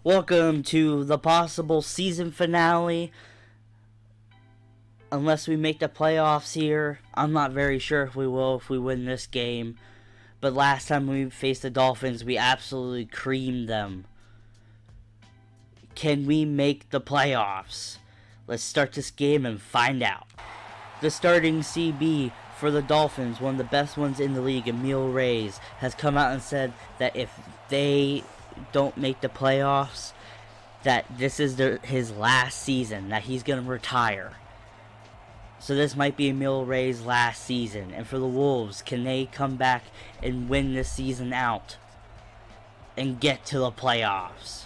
Welcome to the possible season finale. Unless we make the playoffs here, I'm not very sure if we will if we win this game. But last time we faced the Dolphins, we absolutely creamed them. Can we make the playoffs? Let's start this game and find out. The starting CB for the Dolphins, one of the best ones in the league, Emil Reyes, has come out and said that if they don't make the playoffs, that this is his last season, that he's going to retire. So this might be Emil Reyes' last season. And for the Wolves, can they come back and win this season out and get to the playoffs?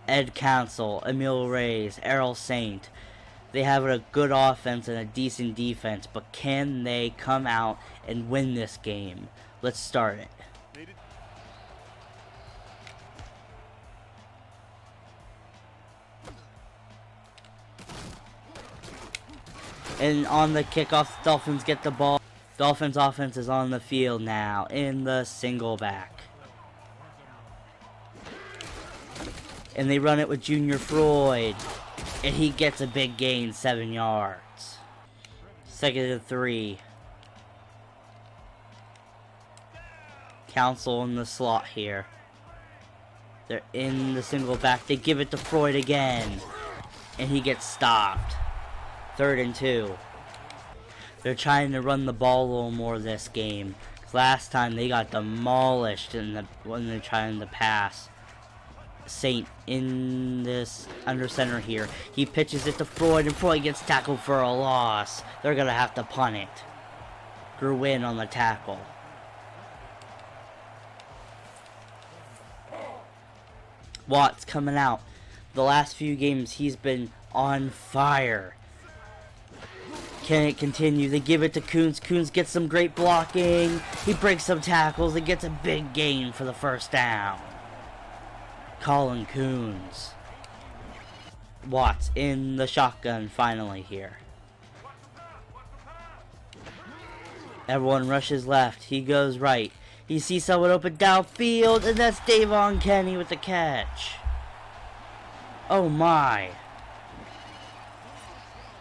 Ed Council, Emil Reyes, Errol Saint, they have a good offense and a decent defense, but can they come out and win this game? Let's start it. And on the kickoff, the Dolphins get the ball. Dolphins offense is on the field now in the single back. And they run it with Junior Freud. And he gets a big gain, 7 yards. 2nd and 3. Council in the slot here. They're in the single back. They give it to Freud again. And he gets stopped. 3rd and 2. They're trying to run the ball a little more this game. Last time they got demolished when they're trying to pass. Saint in this under center here. He pitches it to Freud, and Freud gets tackled for a loss. They're going to have to punt it. Gruen on the tackle. Watts coming out. The last few games he's been on fire. Can it continue? They give it to Coons. Coons gets some great blocking. He breaks some tackles and gets a big gain for the first down. Colin Coons. Watts in the shotgun finally here. Everyone rushes left. He goes right. He sees someone open downfield, and that's Davon Kenny with the catch. Oh my.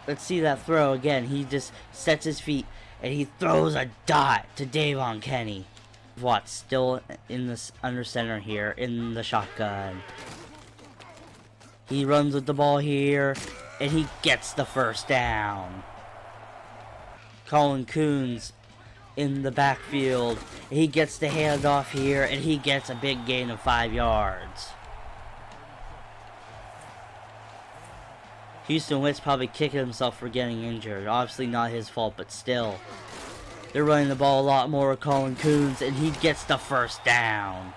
Let's see that throw again. He just sets his feet and he throws a dot to Davon Kenny. Watts still in this under center here in the shotgun. He runs with the ball here and he gets the first down. Colin Coons in the backfield. He gets the handoff here and he gets a big gain of 5 yards. Houston Witt's probably kicking himself for getting injured. Obviously not his fault, but still. They're running the ball a lot more with Colin Coons, and he gets the first down.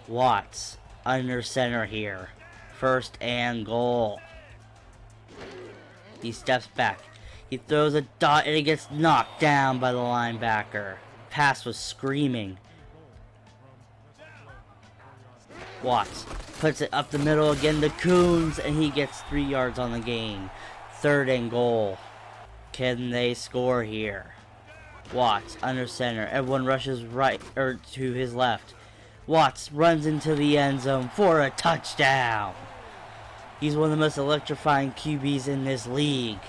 Watts under center here. 1st and goal. He steps back. He throws a dot, and it gets knocked down by the linebacker. Pass was screaming. Watts puts it up the middle again to Coons, and he gets 3 yards on the gain. 3rd and goal. Can they score here? Watts under center. Everyone rushes right or to his left. Watts runs into the end zone for a touchdown. He's one of the most electrifying QBs in this league.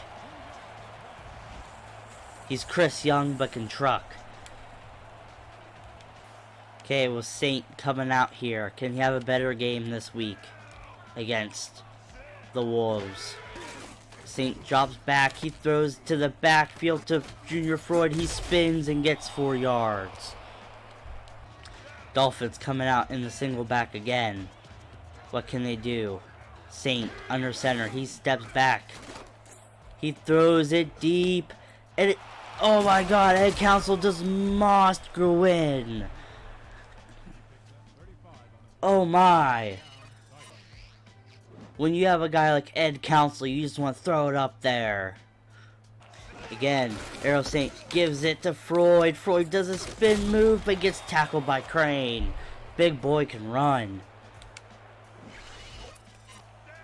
He's Chris Young but can truck. Okay, well, Saint coming out here. Can he have a better game this week against the Wolves? Saint drops back. He throws to the backfield to Junior Freud. He spins and gets 4 yards. Dolphins coming out in the single back again. What can they do? Saint under center. He steps back. He throws it deep. And it, oh my god, Ed Council just mossed Gruen. Oh my. When you have a guy like Ed Council, you just want to throw it up there. Again, Errol Saint gives it to Freud. Freud does a spin move, but gets tackled by Crane. Big boy can run.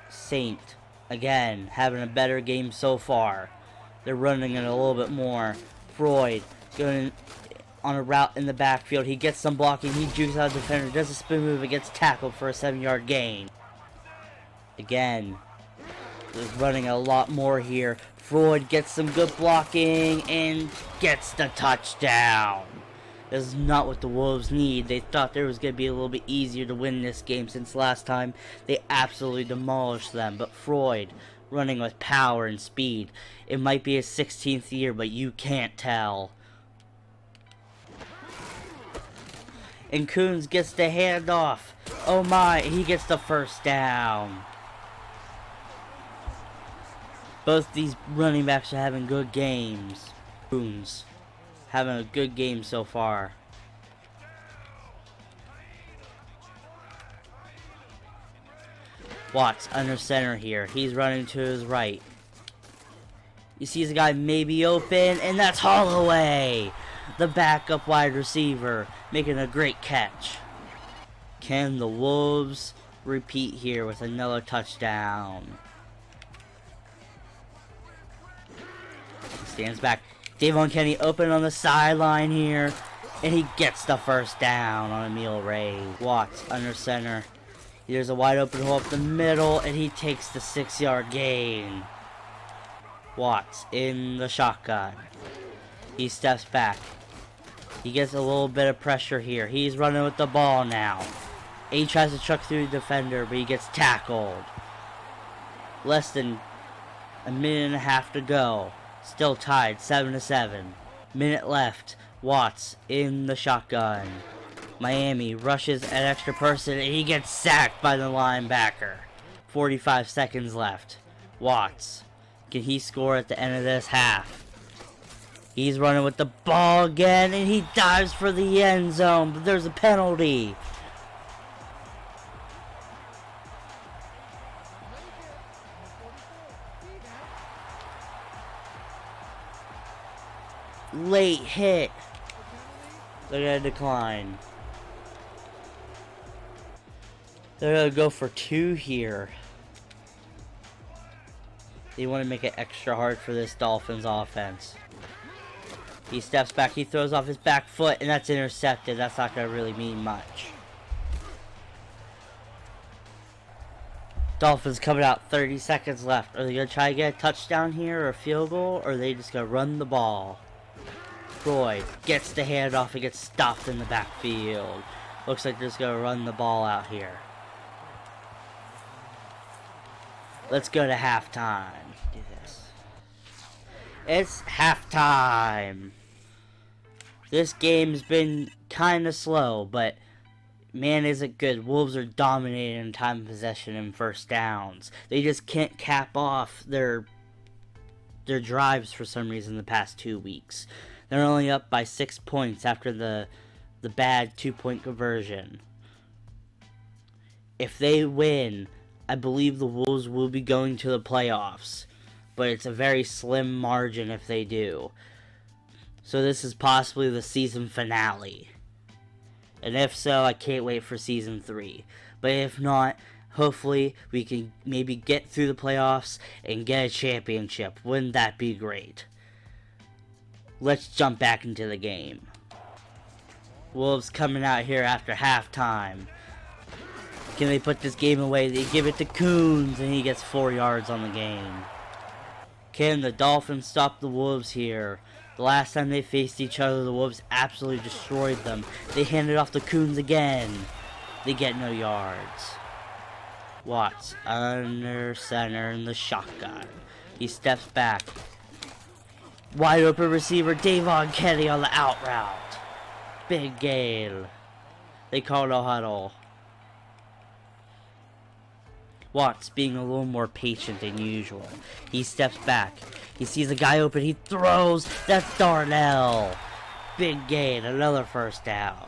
Saint, again, having a better game so far. They're running it a little bit more. Freud going on a route in the backfield. He gets some blocking. He jukes out a defender. Does a spin move and gets tackled for a 7-yard gain. Again, he's running a lot more here. Freud gets some good blocking and gets the touchdown. This is not what the Wolves need. They thought it was going to be a little bit easier to win this game since last time they absolutely demolished them. But Freud running with power and speed. It might be his 16th year, but you can't tell. And Coons gets the handoff. Oh my, he gets the first down. Both these running backs are having good games. Coons having a good game so far. Watts under center here. He's running to his right. He sees a guy maybe open, and that's Holloway, the backup wide receiver, making a great catch. Can the Wolves repeat here with another touchdown? He stands back. Davon Kenny open on the sideline here, and he gets the first down on Emil Ray. Watts under center. There's a wide open hole up the middle, and he takes the 6-yard gain. Watts in the shotgun. He steps back. He gets a little bit of pressure here. He's running with the ball now. And he tries to chuck through the defender, but he gets tackled. Less than a minute and a half to go. Still tied, 7-7. Minute left. Watts in the shotgun. Miami rushes an extra person, and he gets sacked by the linebacker. 45 seconds left. Watts. Can he score at the end of this half? He's running with the ball again, and he dives for the end zone, but there's a penalty. Late hit. They're going to decline. They're going to go for 2 here. They want to make it extra hard for this Dolphins offense. He steps back. He throws off his back foot, and that's intercepted. That's not going to really mean much. Dolphins coming out. 30 seconds left. Are they going to try to get a touchdown here or a field goal, or are they just going to run the ball? Freud gets the handoff and gets stopped in the backfield. Looks like they're just going to run the ball out here. Let's go to halftime. Do this. It's halftime. This game's been kind of slow, but man, is it good. Wolves are dominating in time of possession and first downs. They just can't cap off their drives for some reason the past 2 weeks. They're only up by 6 points after the bad 2-point conversion. If they win, I believe the Wolves will be going to the playoffs, but it's a very slim margin if they do. So this is possibly the season finale. And if so, I can't wait for season 3. But if not, hopefully we can maybe get through the playoffs and get a championship. Wouldn't that be great? Let's jump back into the game. Wolves coming out here after halftime. Can they put this game away? They give it to Coons, and he gets 4 yards on the game. Can the Dolphins stop the Wolves here? The last time they faced each other, the Wolves absolutely destroyed them. They hand it off to Coons again. They get no yards. Watts under center in the shotgun. He steps back. Wide open receiver, Davon Kenny on the out route. Big gain. They call no huddle. Watts being a little more patient than usual. He steps back. He sees a guy open. He throws. That's Darnell. Big gain. Another first down.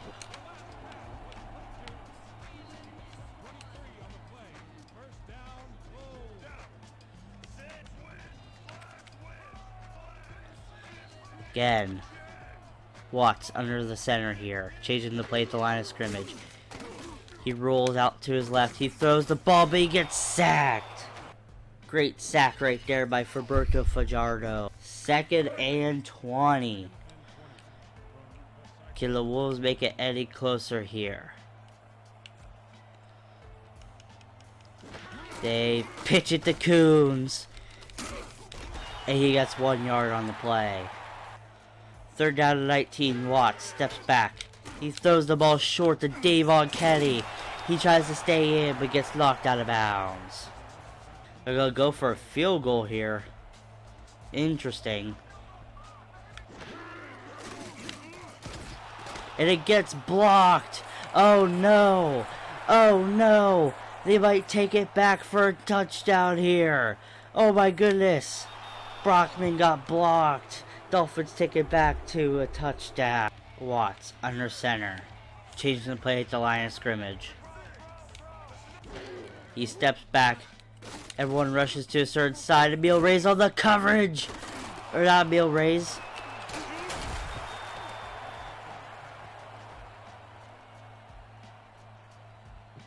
Again. Watts under the center here. Changing the play at the line of scrimmage. He rolls out to his left. He throws the ball, but he gets sacked. Great sack right there by Roberto Fajardo. 2nd and 20. Can the Wolves make it any closer here? They pitch it to Coons. And he gets 1 yard on the play. 3rd down and 19. Watts steps back. He throws the ball short to Davon Kenny. He tries to stay in but gets knocked out of bounds. They're going to go for a field goal here. Interesting. And it gets blocked. Oh no. Oh no. They might take it back for a touchdown here. Oh my goodness. Brockman got blocked. Dolphins take it back to a touchdown. Watts under center. Changing the play at the line of scrimmage. He steps back. Everyone rushes to a certain side. Emil Reyes on the coverage. Or not Emil Reyes.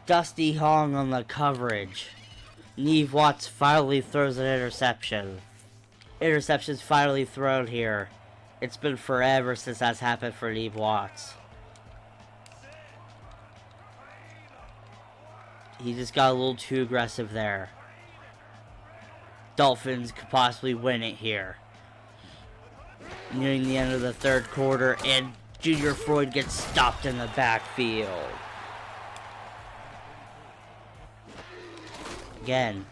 Dusty Hong on the coverage. Neve Watts finally throws an interception. Interception's finally thrown here. It's been forever since that's happened for Neve Watts. He just got a little too aggressive there. Dolphins could possibly win it here. Nearing the end of the 3rd quarter, and Junior Freud gets stopped in the backfield. Again,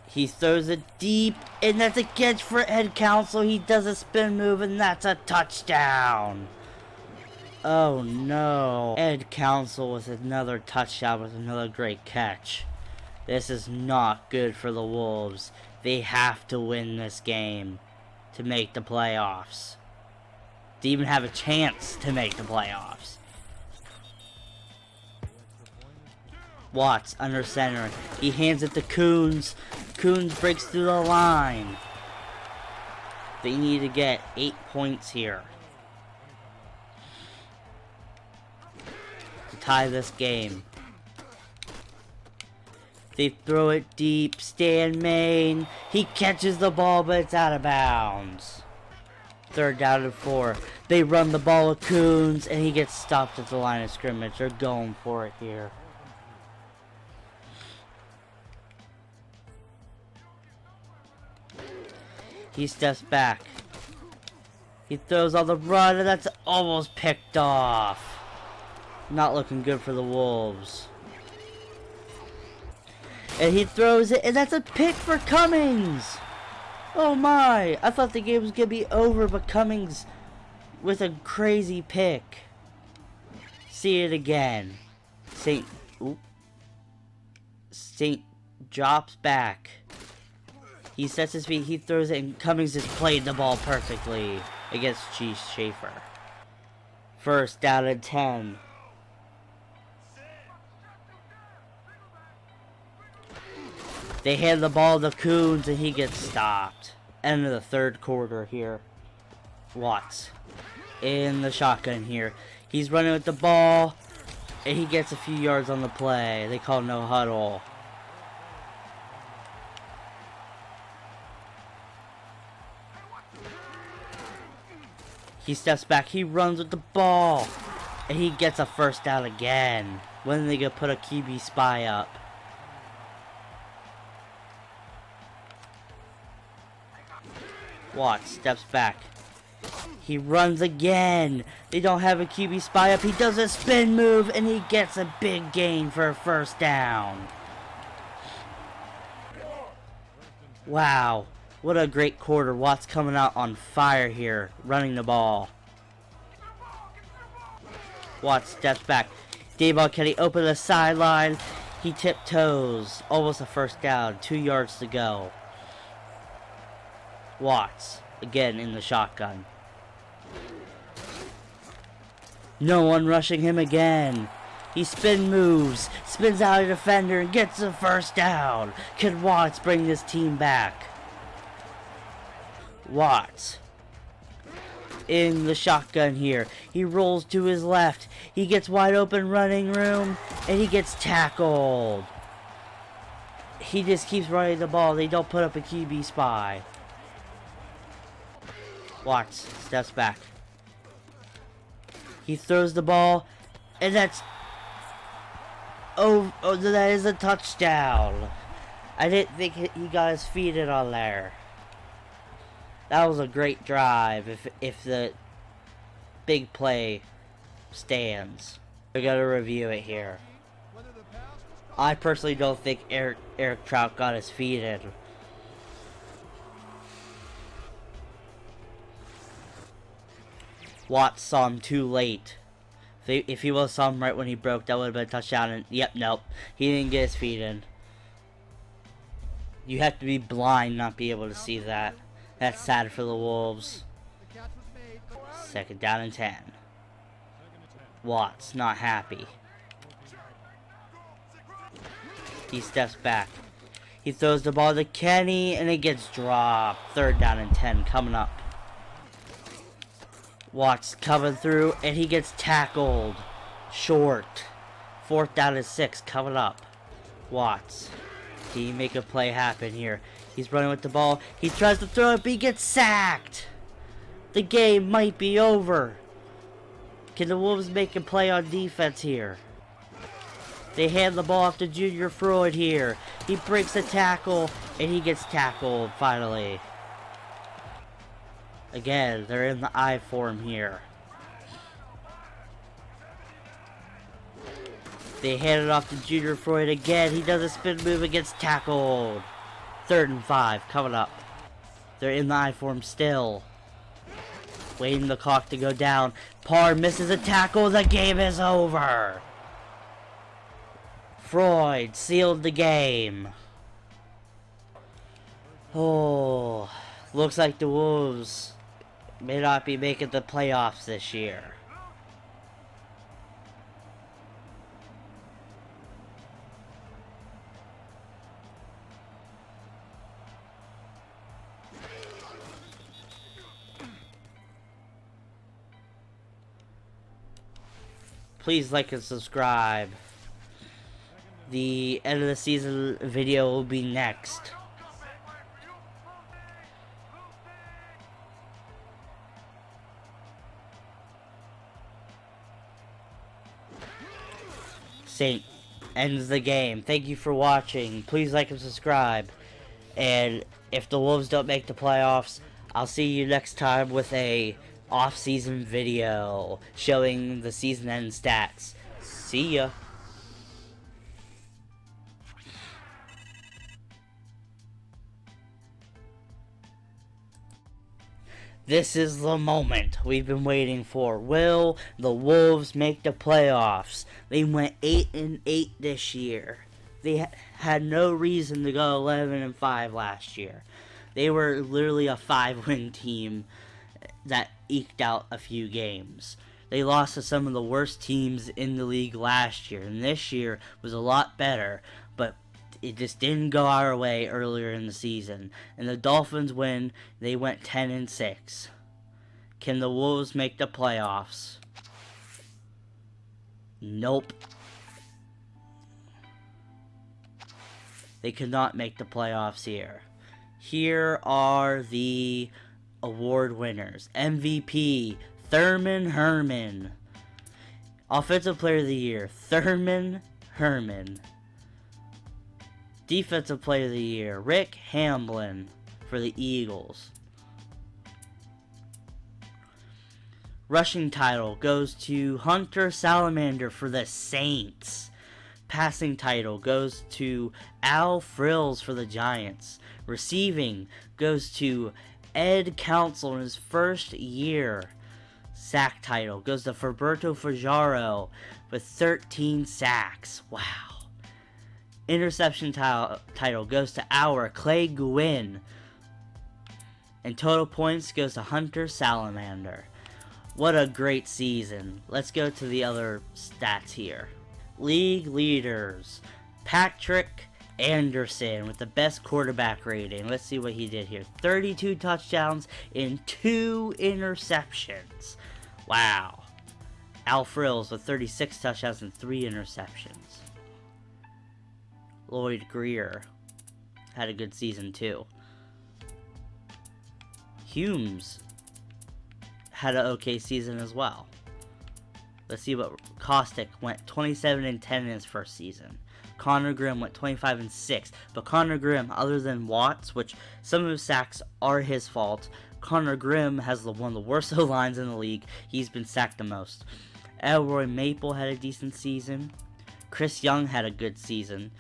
he throws it deep, and that's a catch for Ed Council. He does a spin move, and that's a touchdown. Oh no. Ed Council with another touchdown with another great catch. This is not good for the Wolves. They have to win this game to make the playoffs. To even have a chance to make the playoffs. Watts under center. He hands it to Coons. Coons breaks through the line. They need to get 8 points here to tie this game. They throw it deep. Stan Main. He catches the ball, but it's out of bounds. 3rd down and 4. They run the ball with Coons, and he gets stopped at the line of scrimmage. They're going for it here. He steps back. He throws on the run, and that's almost picked off. Not looking good for the Wolves. And he throws it, and that's a pick for Cummings. Oh my, I thought the game was going to be over, but Cummings with a crazy pick. See it again. Saint drops back. He sets his feet, he throws it, and Cummings has played the ball perfectly against Chief Schaefer. 1st down and 10. They hand the ball to Coons, and he gets stopped. End of the 3rd quarter here. Watts in the shotgun here. He's running with the ball, and he gets a few yards on the play. They call no huddle. He steps back, he runs with the ball, and he gets a 1st down again. When are they going to put a QB spy up? Watts steps back. He runs again. They don't have a QB spy up. He does a spin move, and he gets a big gain for a 1st down. Wow. What a great quarter. Watts coming out on fire here, running the ball. Watts steps back. Davon Kenny open the sideline. He tiptoes. Almost a 1st down. 2 yards to go. Watts, again in the shotgun. No one rushing him again. He spin moves, spins out a defender, and gets the 1st down. Can Watts bring this team back? Watts in the shotgun here. He rolls to his left. He gets wide open running room, and he gets tackled. He just keeps running the ball. They don't put up a QB spy. Watts steps back. He throws the ball, and that's... Oh, that is a touchdown. I didn't think he got his feet in on there. That was a great drive if the big play stands. We gotta review it here. I personally don't think Eric Trout got his feet in. Watts saw him too late. If he would have saw him right when he broke, that would have been a touchdown. And yep, nope, he didn't get his feet in. You have to be blind not be able to see that. That's sad for the Wolves. 2nd down and 10. Watts not happy. He steps back. He throws the ball to Kenny, and it gets dropped. 3rd down and 10 coming up. Watts coming through, and he gets tackled. Short. 4th down and 6 coming up. Watts. Can he make a play happen here? He's running with the ball. He tries to throw it, but he gets sacked. The game might be over. Can the Wolves make a play on defense here? They hand the ball off to Junior Freud here. He breaks the tackle, and he gets tackled finally. Again, they're in the I form here. They hand it off to Junior Freud again. He does a spin move and gets tackled. 3rd and 5 coming up. They're in the I form still. Waiting the clock to go down. Parr misses a tackle. The game is over. Freud sealed the game. Oh, looks like the Wolves may not be making the playoffs this year. Please like and subscribe. The end of the season video will be next. Saint ends the game. Thank you for watching. Please like and subscribe. And if the Wolves don't make the playoffs, I'll see you next time with a off-season video showing the season end stats. See ya. This is the moment we've been waiting for. Will the Wolves make the playoffs? They went 8-8 this year. They had no reason to go 11-5 last year. They were literally a 5-win team that eked out a few games. They lost to some of the worst teams in the league last year, and this year was a lot better, but it just didn't go our way earlier in the season. And the Dolphins win. They went 10-6. Can the Wolves make the playoffs? Nope. They could not make the playoffs here. Here are the award winners. MVP, Thurman Herman. Offensive Player of the Year, Thurman Herman. Defensive Player of the Year, Rick Hamblin for the Eagles. Rushing title goes to Hunter Salamander for the Saints. Passing title goes to Al Frills for the Giants. Receiving goes to Ed Council in his first year. Sack title goes to Furberto Fajaro with 13 sacks. Wow. Interception title goes to our Clay Gwynn. And total points goes to Hunter Salamander. What a great season. Let's go to the other stats here. League leaders. Patrick Anderson with the best quarterback rating. Let's see what he did here. 32 touchdowns and 2 interceptions. Wow. Al Frills with 36 touchdowns and 3 interceptions. Lloyd Greer had a good season too. Humes had an okay season as well. Let's see what Kostick went 27-10 in his first season. Connor Grimm went 25-6. But Connor Grimm, other than Watts, which some of his sacks are his fault, Connor Grimm has one of the worst O-lines in the league. He's been sacked the most. Elroy Maple had a decent season. Chris Young had a good season.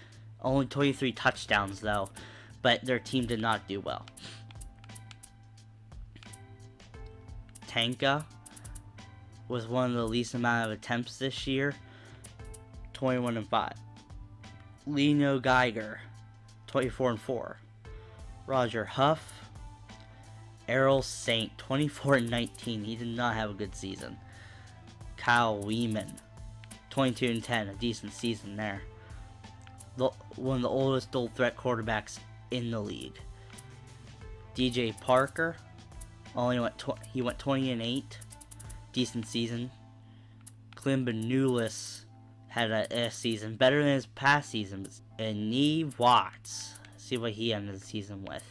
Only 23 touchdowns, though. But their team did not do well. Tanka was one of the least amount of attempts this year. 21-5. Leno Geiger, 24-4. Roger Huff. Errol Saint, 24-19. He did not have a good season. Kyle Weeman, 22-10. A decent season there. One of the oldest dual threat quarterbacks in the league. DJ Parker, he went 20-8. Decent season. Clem Benulis had a season better than his past seasons. And Neve Watts, see what he ended the season with.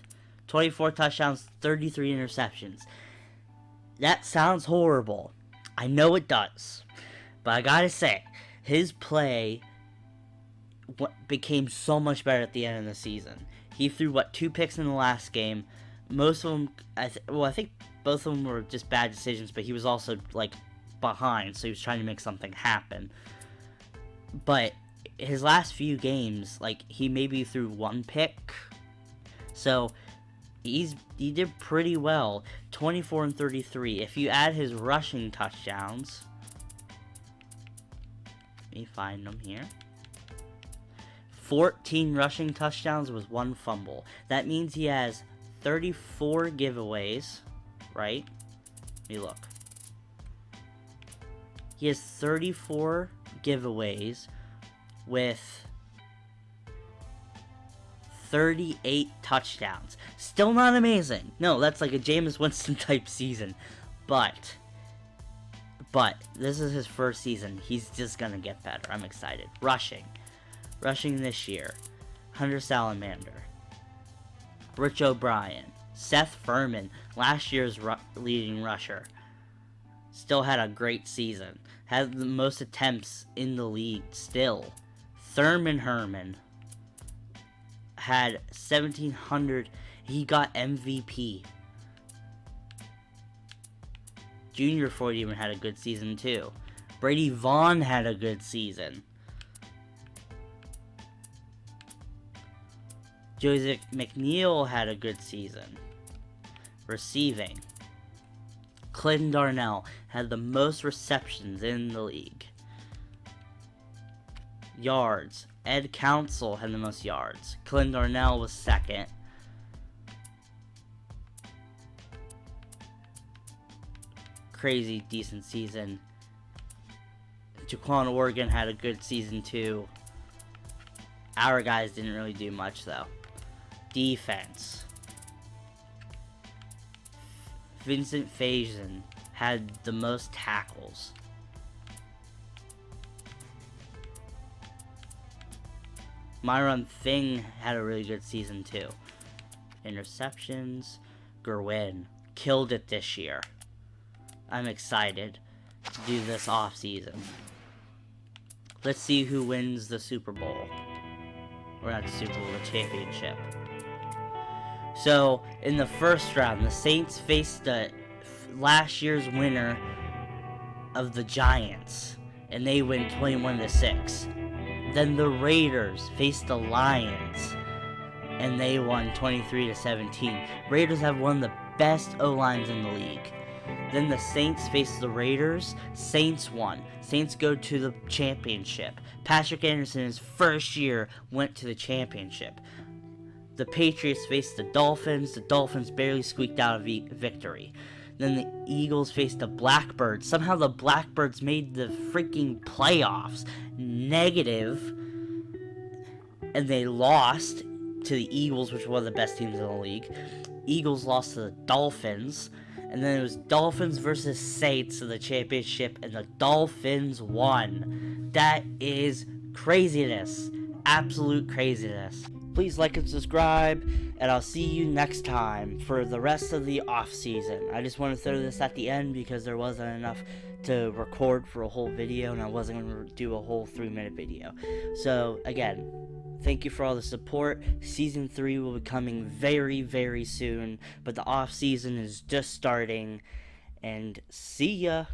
24 touchdowns, 33 interceptions. That sounds horrible. I know it does. But I gotta say, his play became so much better at the end of the season. He threw, 2 picks in the last game. Most of them, I think both of them were just bad decisions, but he was also, behind, so he was trying to make something happen. But his last few games, he maybe threw 1 pick. So, he did pretty well. 24-33. If you add his rushing touchdowns, let me find them here. 14 rushing touchdowns with 1 fumble. That means he has 34 giveaways, right? Let me look. He has 34 giveaways with 38 touchdowns. Still not amazing. No, that's like a Jameis Winston type season. But this is his first season. He's just gonna get better. I'm excited. Rushing this year. Hunter Salamander, Rich O'Brien, Seth Furman, last year's leading rusher, still had a great season. Had the most attempts in the league still. Thurman Herman had 1,700. He got MVP. Junior Ford even had a good season too. Brady Vaughn had a good season. Joseph McNeil had a good season. Receiving. Clinton Darnell had the most receptions in the league. Yards. Ed Council had the most yards. Clinton Darnell was second. Crazy decent season. Jaquan Oregon had a good season too. Our guys didn't really do much though. Defense. Vincent Faison had the most tackles. Myron Thing had a really good season too. Interceptions. Gerwin killed it this year. I'm excited to do this off season. Let's see who wins the Super Bowl. Or not the Super Bowl, the championship. So, in the first round, the Saints faced the last year's winner of the Giants, and they win 21-6. Then the Raiders faced the Lions, and they won 23-17. Raiders have one of the best O-lines in the league. Then the Saints faced the Raiders. Saints won. Saints go to the championship. Patrick Anderson, his first year, went to the championship. The Patriots faced the Dolphins. The Dolphins barely squeaked out a victory. Then the Eagles faced the Blackbirds. Somehow the Blackbirds made the freaking playoffs. Negative. And they lost to the Eagles, which were one of the best teams in the league. Eagles lost to the Dolphins. And then it was Dolphins versus Saints in the championship, and the Dolphins won. That is craziness. Absolute craziness. Please like and subscribe, and I'll see you next time for the rest of the off season. I just want to throw this at the end because there wasn't enough to record for a whole video, and I wasn't going to do a whole 3-minute video. So again, thank you for all the support. Season 3 will be coming very, very soon, but the off season is just starting, and see ya.